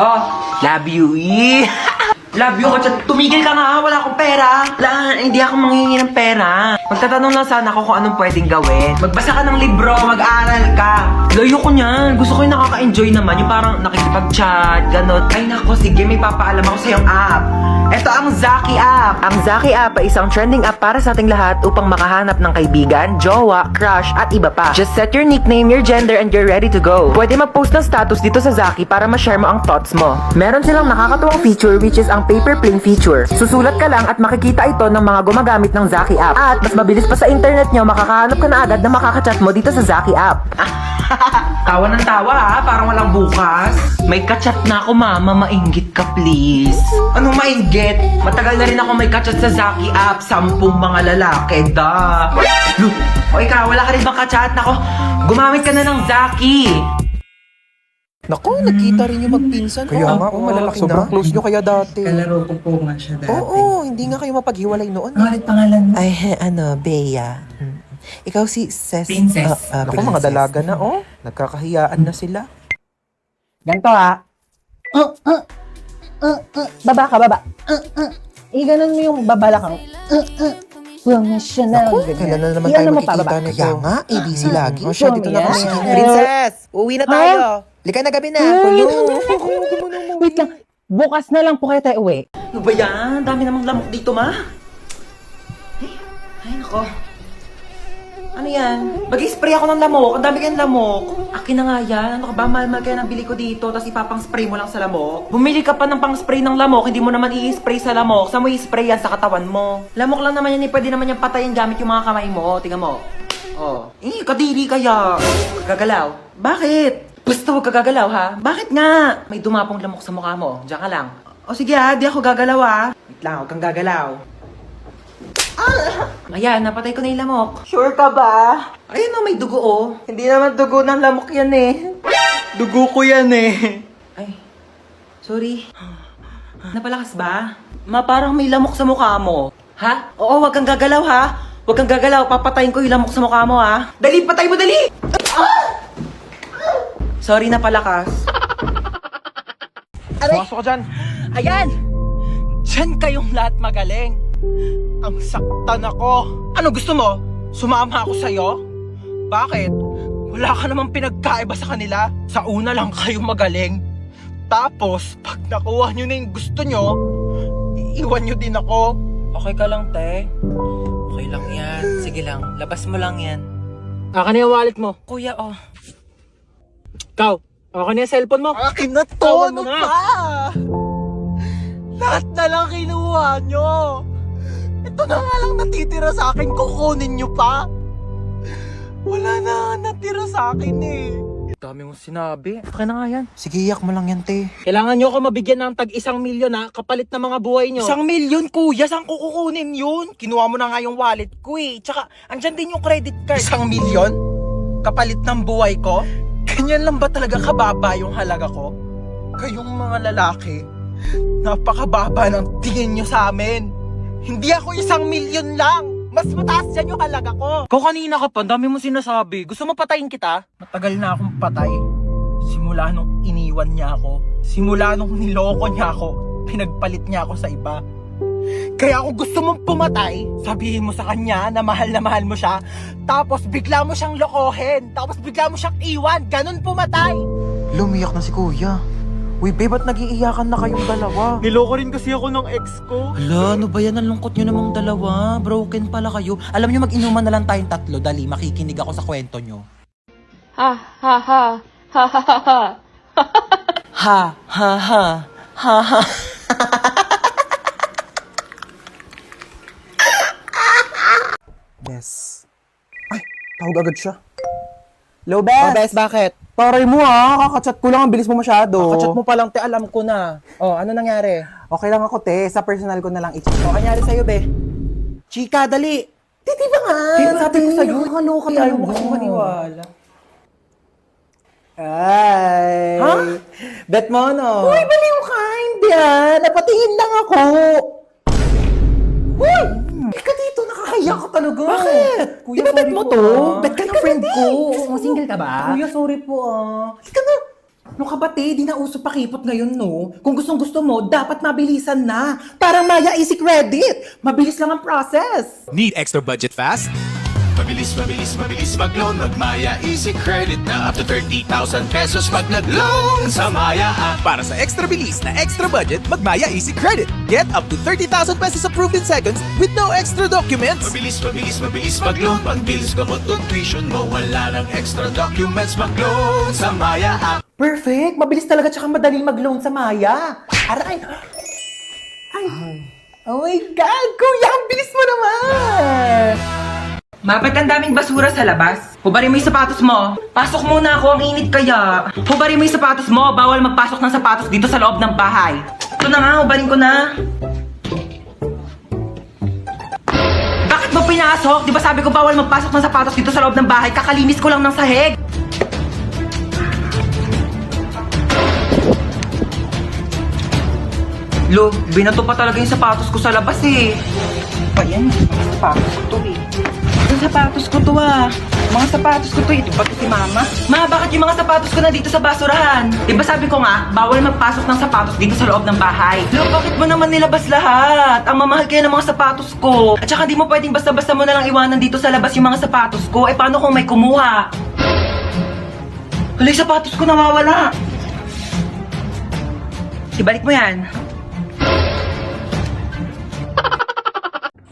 Oh, love you. Love you, Kachat. Tumigil ka nga, wala akong pera. Wala, hindi ako manghingi ng pera. Magtatanong lang sana ako kung anong pwedeng gawin. Magbasa ka ng libro, mag-aaral ka. Layo ko niyan. Gusto ko yung nakaka-enjoy naman. Yung parang nakikipag-chat, gano'n. Ay nako, sige, may papaalam ako sa iyong app. Ito ang Zaki app. Ang Zaki app ay isang trending app para sa ating lahat upang makahanap ng kaibigan, jowa, crush, at iba pa. Just set your nickname, your gender, and you're ready to go. Pwede mag-post ng status dito sa Zaki para ma-share mo ang thoughts mo. Meron silang nakakatuwang feature which is ang paper plane feature. Susulat ka lang at makikita ito ng mga gumagamit ng Zaki app. At mas mabilis pa sa internet nyo, makakahanap ka na agad na makakachat mo dito sa Zaki app. Tawa ng tawa ha, parang walang bukas. May kachat na ako mama, mainggit ka please. Anong mainggit? Matagal na rin ako may kachat sa Zaki app. 10 mga lalaki, da. Look, o ikaw, wala ka rin bang kachat? Nako, gumamit ka na ng Zaki. Naku, nagkita rin yung magpinsan. Kaya nga, malalaki na. sobrang close nyo kaya dati. Kalaro ko po nga siya dati. Oo, hindi nga kayo mapaghiwalay noon. Ano ulit pangalan mo? Ay, Bea. Ikaw si Princess. Naku, mga dalaga na, oh. Nagkakahiyaan na sila. Ganto ha. Baba ka, baba. Iganon mo yung babalakang. Professional. Naku, kailan na naman Iyan tayo mo magkikita pababa. na Kaya nga, ABC lagi. Mm. Siya, dito na kami. Yes. Princess, uwi na tayo. Lika na gabi na. Wait lang. Bukas na lang po kayo tayo uwi. Ano ba yan? Dami namang lamok dito, ma. Ay, nako. Ano yan? Mag-spray ako ng lamok. Ang dami kayong lamok. Akin na nga yan. Ano ka ba? Mahal-mahal kaya ng bili ko dito. Tapos ipapang-spray mo lang sa lamok. Bumili ka pa ng pang-spray ng lamok. Hindi mo naman i-spray sa lamok. Saan mo i-spray yan? Sa katawan mo. Lamok lang naman yan. Pwede naman yan patayin gamit yung mga kamay mo. Tingnan mo. Oh. Kadiri kaya. Kagagalaw. Bakit? Basta huwag kagagalaw ha. Bakit nga? May dumapong lamok sa mukha mo. Diyan ka lang. O sige ha. Di ako gagalaw ha. Wait lang. Huwag kang gagalaw. Ayan, napatay ko na yung lamok. Sure ka ba? Ayun o, may dugo oh. Hindi naman dugo ng lamok yan eh. Dugo ko yan eh. Ay, sorry. Napalakas ba? Ma, parang may lamok sa mukha mo. Ha? Oo, wag kang gagalaw ha. Wag kang gagalaw, papatayin ko yung lamok sa mukha mo ha. Dali, patay mo, dali! Sorry, napalakas. Pasok ka dyan. Ayan! Diyan kayong lahat magaling. Ang saktan ako. Ano gusto mo? Sumama ako sa'yo? Bakit? Wala ka namang pinagkaiba sa kanila. Sa una lang kayo magaling. Tapos, pag nakuha nyo na yung gusto nyo, iiwan nyo din ako. Okay ka lang, te? Okay lang yan. Sige lang, labas mo lang yan. Akin na yung wallet mo. Kuya, oh. Ikaw, akin na yung cellphone mo. Akin na to! Tawan Ano mo na. pa? Lahat na lang kinuha nyo. Ito na nga lang natitira sa akin, kukunin nyo pa. Wala na natira sa akin eh. Dami mong sinabi. Akin na nga yan. Sige, iyak mo lang yan, te. Kailangan nyo ako mabigyan ng tag 1 milyon ha, kapalit ng mga buhay nyo. 1 milyon, kuya. Saan ko kukunin yun? Kinuha mo na nga yung wallet ko eh. Tsaka, andyan din yung credit card. 1 milyon? Kapalit ng buhay ko? Ganyan lang ba talaga kababa yung halaga ko? Kayong mga lalaki, napakababa ng tingin nyo sa amin. Hindi ako 1 milyon lang. Mas mataas dyan yung halaga ko. Ikaw kanina ka pa, dami mo sinasabi. Gusto mo patayin kita? Matagal na akong patay. Simula nung iniwan niya ako. Simula nung niloko niya ako. Pinagpalit niya ako sa iba. Kaya kung gusto mong pumatay, sabihin mo sa kanya na mahal mo siya. Tapos bigla mo siyang lokohin. Tapos bigla mo siyang iwan. Ganon pumatay. Lumiyak na si kuya. Uy, babe, ba't nag-iiyakan na kayong dalawa? Niloko rin kasi ako ng ex ko. Hala, ano ba yan? Ang lungkot nyo namang dalawa. Broken pala kayo. Alam nyo, mag-inuman na lang tayong 3. Dali, makikinig ako sa kwento nyo. Ha, ha, ha. Ha, ha, ha, ha. Ha, ha, ha. Ha, ha. Bes. Ay, tawag agad siya. Hello, Bes. Bes, bakit? Taray mo ha, kakachat ko lang, ang bilis mo masyado. Kakachat mo pa lang, te, alam ko na. Oh, ano nangyari? Okay lang ako, te. Sa personal ko na lang i-check. Oh, nangyari sa'yo, be? Chika, dali! Di ba nga? Sabi ko sa'yo, nakakaloka Ay, tayo. mo kasi maniwala. Ay. Ha? Bet mo, no? Uy, baliw ka! Hindi napatingin lang ako. Uy! Ika dito, nakakahiya ka talaga. Bakit? Kuya, Di ba bet sorry mo po, to? ah. Bet ka ng friend ko. Single ka ba? Kuya, sorry po ah. Ika na. No kabate, di na uso pakipot ngayon, no? Kung gustong gusto mo, dapat mabilisan na. Parang Maya Easy Credit. Mabilis lang ang process. Need extra budget fast? Mabilis, mabilis, mabilis mag-loan. Mag-Maya Easy Credit na up to 30,000 pesos pag nag-loan sa Maya app. Para sa extra bilis na extra budget, mag-Maya Easy Credit. Get up to 30,000 pesos approved in seconds with no extra documents. Mabilis, mabilis, mabilis mag-loan. Pag-bills ka mo tuition mo, wala ng extra documents. Mag-loan sa Maya app. Perfect. Mabilis talaga tsaka madaling mag-loan sa Maya. Aray! Ay! Oh my God! Kuya, ang bilis mo naman! Ma, ba't ang daming basura sa labas? Hubarin mo yung sapatos mo. Pasok muna ako, ang init kaya. Hubarin mo yung sapatos mo. Bawal magpasok ng sapatos dito sa loob ng bahay. Ito na nga, hubarin ko na. Bakit mo pinasok? Di ba sabi ko bawal magpasok ng sapatos dito sa loob ng bahay? Kakalinis ko lang ng sahig. Lo, binato pa talaga yung sapatos ko sa labas eh. Pa yan, mga sapatos ko to eh. Yung sapatos ko to ah. Mga sapatos ko to eh. Ito ba to si mama? Ma, bakit yung mga sapatos ko na dito sa basurahan? Diba sabi ko nga, bawal magpasok ng sapatos dito sa loob ng bahay. Lo, bakit mo naman nilabas lahat? Ang mamahal kaya ng mga sapatos ko. At saka di mo pwedeng basta-basta mo na lang iwanan dito sa labas yung mga sapatos ko. Eh paano kung may kumuha? Hala, yung sapatos ko nawawala. Ibalik mo yan.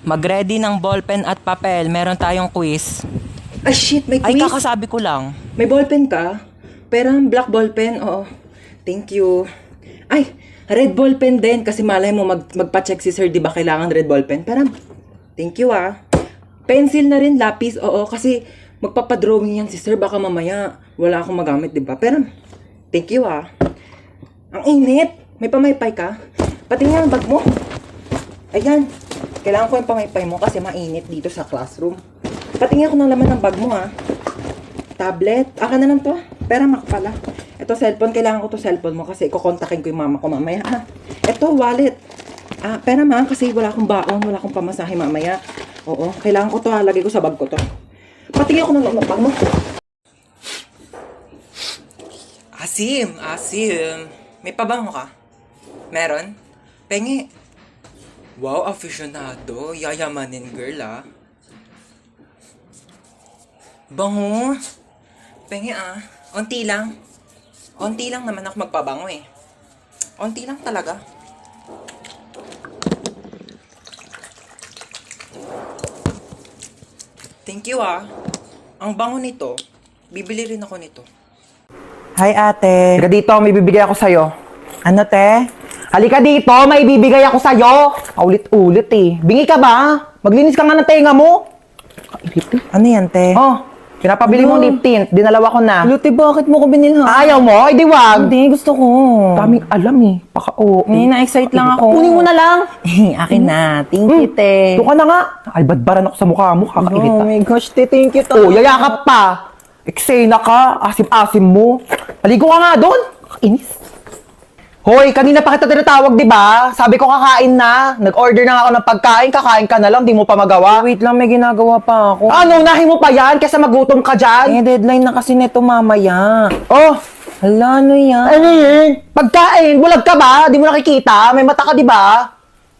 Mag-ready ng ballpen at papel. Meron tayong quiz. Ay shit, may Ay, quiz. kakasabi ko lang. May ballpen ka? Pero black ballpen, oo. Thank you. Ay, red ballpen din kasi malay mo magpa-check si sir, di ba kailangan red ballpen? Pero, thank you ah. Pencil na rin, lapis, oo. Kasi magpapadrawing yan si sir, baka mamaya wala akong magamit, di ba? Pero, thank you ah. Ang init. May pamaypay ka? Patingin ang bag mo. Ayan. Kailangan ko yung pamaypay mo kasi mainit dito sa classroom. Patingin ako ng laman ng bag mo ha. Tablet. Aka na lang to. Pera mak pala. Ito cellphone. Kailangan ko to cellphone mo kasi kukontakin ko yung mama ko mamaya ha. Ito wallet. Pera ma kasi wala akong baon. Wala akong pamasahe mamaya. Oo. Kailangan ko to ha. Lagay ko sa bag ko to. Patingin ako ng laman ng bag mo. Asim. May pabango ka? Meron? Pengi. Wow, aficionado. Yayamanin girl, ah. Bango. Pengi, ah. Onti lang. Onti lang naman ako magpabango, eh. Onti lang talaga. Thank you, ah. Ang bango nito. Bibili rin ako nito. Hi ate. Halika dito, may bibigay ako sa'yo. Ano te? Halika dito, may bibigay ako sa'yo. Paulit-ulit eh. Bingi ka ba? Maglinis ka nga ng tenga mo. Ano yan, te? Oh, pinapabili mong lip tint. Dinalawa ko na. Luti, bakit mo ko binilhan? Ayaw mo? Ay, di wag. Hindi, gusto ko. Daming alam eh. Paka-oo. Na-excite lang ako. Kunin mo na lang. Akin na. Thank you, te. Doon ka na nga. Ay, badbaran ako sa mukha mo. Kakairita. Oh my gosh, te. Thank you, Oh, yayakap pa. Eksena ka. Asim-asim mo. Maligo ka nga doon. Inis. Hoy, kanina pa kita tinatawag, di ba? Sabi ko kakain na. Nag-order na nga ako ng pagkain. Kakain ka na lang. Di mo pa magawa. Wait lang, may ginagawa pa ako. Ano, unahin mo pa yan? Kesa magutom ka dyan? Deadline na kasi neto mamaya. Oh, Hala, ano yan? ano yun? Pagkain, bulag ka ba? Di mo nakikita? May mata ka, di ba?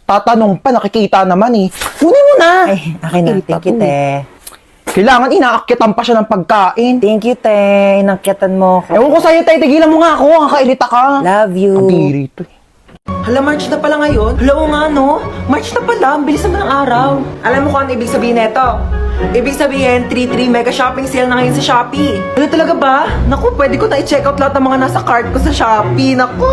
Tatanong pa, nakikita naman eh. Kunin mo na. Ay, akin na. Irita Thank you, to. te. Kailangan inaakyatan pa siya ng pagkain. Thank you, te. Inakyatan mo ako. Ewan ko sa'yo, tay. Tigilan mo nga ako. Kakailita ka. Love you. Ang dirito eh. Hala, March na pala ngayon? Hala, oo nga, no? March na pala. Ang bilis naman ng araw. Alam mo kung ano ibig sabihin nito? Ibig sabihin, 3-3 mega shopping sale na ngayon sa Shopee. Ano talaga ba? Naku, pwede ko na i-check out lahat ng mga nasa cart ko sa Shopee. Naku!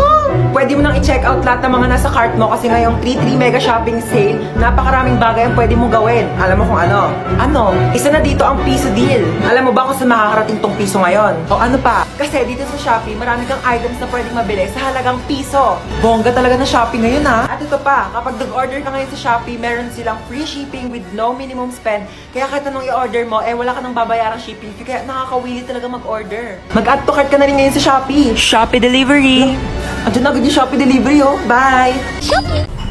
Pwede mo nang i-check out lahat ng mga nasa cart mo kasi ngayong 3-3 mega shopping sale, napakaraming bagay ang pwede mong gawin. Alam mo kung ano? Ano? Isa na dito ang piso deal. Alam mo ba kung saan makakarating tong piso ngayon? O ano pa? Kasi dito sa Shopee, marami kang items na pwedeng mabili sa halagang piso. Bongga talaga na Shopee ngayon ha. At ito pa, kapag nag-order ka ngayon sa Shopee, meron silang free shipping with no minimum spend. Kaya kahit anong i-order mo, wala ka nang babayarang shipping fee. Kaya nakakawili talaga mag-order. Mag-add to cart ka na rin ngayon sa Shopee. Shopee Delivery. Andiyan na agad yung Shopee delivery oh. Bye!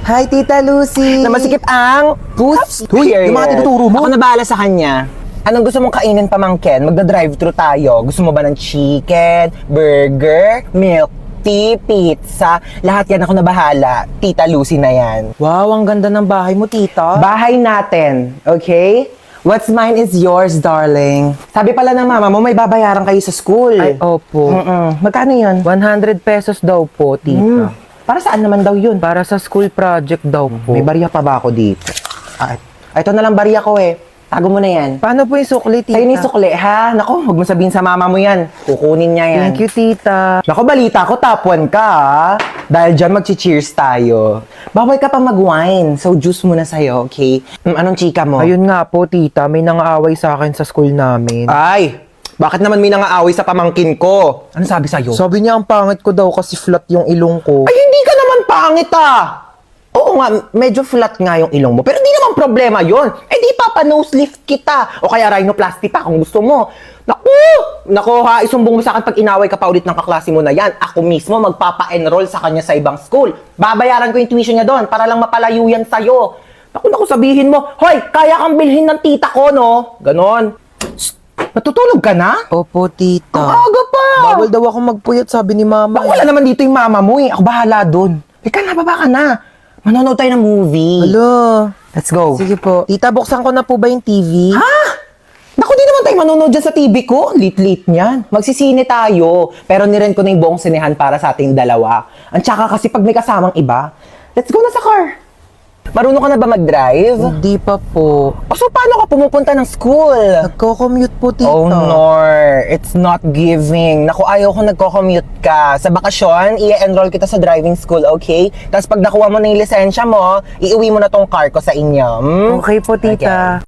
Hi, Tita Lucy. Na masikip ang Puss. Huy, yung mga tinuturo mo. Ako na bahala sa kanya. Anong gusto mong kainin, pamangkin? Magda-drive-thru tayo. Gusto mo ba ng chicken, burger, milk tea, pizza? Lahat yan ako na bahala. Tita Lucy na yan. Wow, ang ganda ng bahay mo, tita. Bahay natin, okay? What's mine is yours, darling. Sabi pala ng mama mo, may babayaran kayo sa school. Ay, opo. Magkano yun? 100 pesos daw po, tita. Para saan naman daw yun? Para sa school project daw po. May barya pa ba ako dito? Ito na lang barya ko eh. Tago mo na yan. Paano po yung sukli, tita? Sa'yo ni sukli, ha? Naku, huwag mo sabihin sa mama mo yan. Kukunin niya yan. Thank you, tita. Naku, balita ko, top 1 ka, ha? Dahil dyan, mag-cheers tayo. Bawal ka pa mag-wine, so juice muna sa'yo, okay? Anong chika mo? Ayun nga po, tita. May nangaaway sa akin sa school namin. Ay! Bakit naman may nangaaway sa pamangkin ko? Ano sabi sa'yo? Sabi niya ang pangit ko daw kasi flat yung ilong ko. Ay, hindi ka naman pangit, ah! Oo nga, medyo flat nga yung ilong mo. Pero di naman problema yon. Eh di nose lift kita. O kaya rhinoplasty pa kung gusto mo. Naku! Naku ha, isumbong mo sa akin pag inaway ka pa ulit ng kaklase mo na yan. Ako mismo magpapa-enroll sa kanya sa ibang school. Babayaran ko yung tuition niya doon para lang mapalayo yan sa'yo. Naku, sabihin mo, hoy, kaya kang bilhin ng tita ko, no? Ganon. Shh, natutulog ka na? Opo, tita. Ang aga pa! Bawal daw ako magpuyat, sabi ni mama. Baka wala naman dito yung mama mo eh. Ako bahala doon. Ika na, baba ka na. Manonood tayo ng movie. Hello. Let's go. Sige po. Tita, buksan ko na po ba yung TV? Ha? Naku, di naman tayo manonood dyan sa TV ko. Lit-lit niyan. Magsisine tayo. Pero niren ko na yung buong sinehan para sa ating dalawa. Ang tsaka kasi pag may kasamang iba, let's go na sa car. Marunong ka na ba mag-drive? Hindi pa po. O so, paano ka pumupunta ng school? Nagko-commute po, tita. Oh, Nor. It's not giving. Naku, ayaw ko nagko-commute ka. Sa bakasyon, i-enroll kita sa driving school, okay? Tapos pag nakuha mo na yung lisensya mo, iuwi mo na tong car ko sa inyo. Hmm? Okay po, tita. Okay.